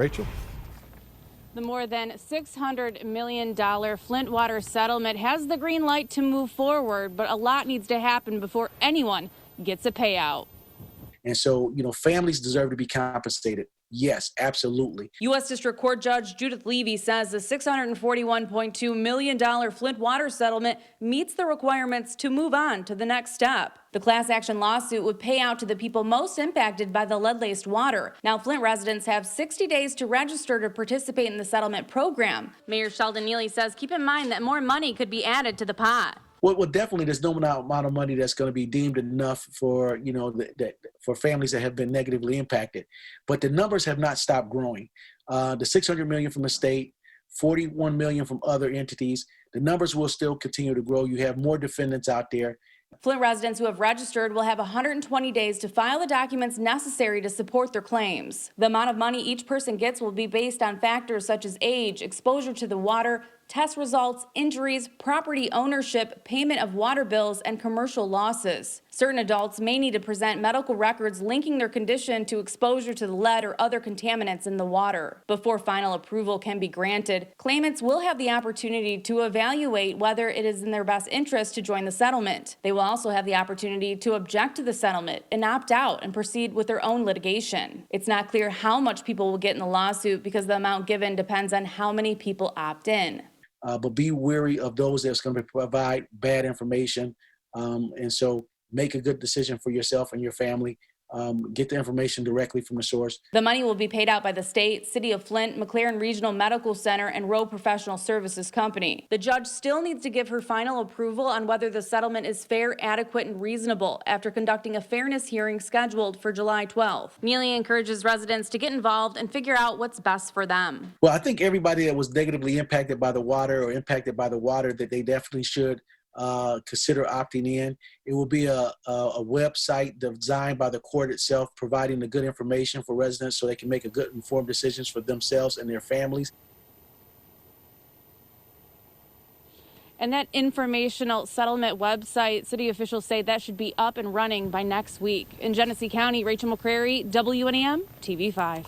Rachel? The more than $600 million Flint water settlement has the green light to move forward, but a lot needs to happen before anyone gets a payout. And so, families deserve to be compensated. Yes, absolutely. U.S. District Court Judge Judith Levy says the $641.2 million Flint water settlement meets the requirements to move on to the next step. The class action lawsuit would pay out to the people most impacted by the lead-laced water. Now, Flint residents have 60 days to register to participate in the settlement program. Mayor Sheldon Neeley says keep in mind that more money could be added to the pot. Well, definitely, there's no amount of money that's going to be deemed enough for for families that have been negatively impacted. But the numbers have not stopped growing. The $600 million from the state, $41 million from other entities. The numbers will still continue to grow. You have more defendants out there. Flint residents who have registered will have 120 days to file the documents necessary to support their claims. The amount of money each person gets will be based on factors such as age, exposure to the water, test results, injuries, property ownership, payment of water bills, and commercial losses. Certain adults may need to present medical records linking their condition to exposure to the lead or other contaminants in the water. Before final approval can be granted, claimants will have the opportunity to evaluate whether it is in their best interest to join the settlement. They will also have the opportunity to object to the settlement and opt out and proceed with their own litigation. It's not clear how much people will get in the lawsuit because the amount given depends on how many people opt in. But be wary of those that's going to provide bad information. And so make a good decision for yourself and your family. Get the information directly from the source. The money will be paid out by the state, City of Flint, McLaren Regional Medical Center, and Rowe Professional Services Company. The judge still needs to give her final approval on whether the settlement is fair, adequate, and reasonable after conducting a fairness hearing scheduled for July 12th. Neeley encourages residents to get involved and figure out what's best for them. Well, I think everybody that was negatively impacted by the water or impacted by the water, that they definitely should consider opting in. It will be a website designed by the court itself, providing the good information for residents so they can make a good informed decisions for themselves and their families. And that informational settlement website, city officials say that should be up and running by next week. In Genesee County, Rachel McCrary, WNEM TV5.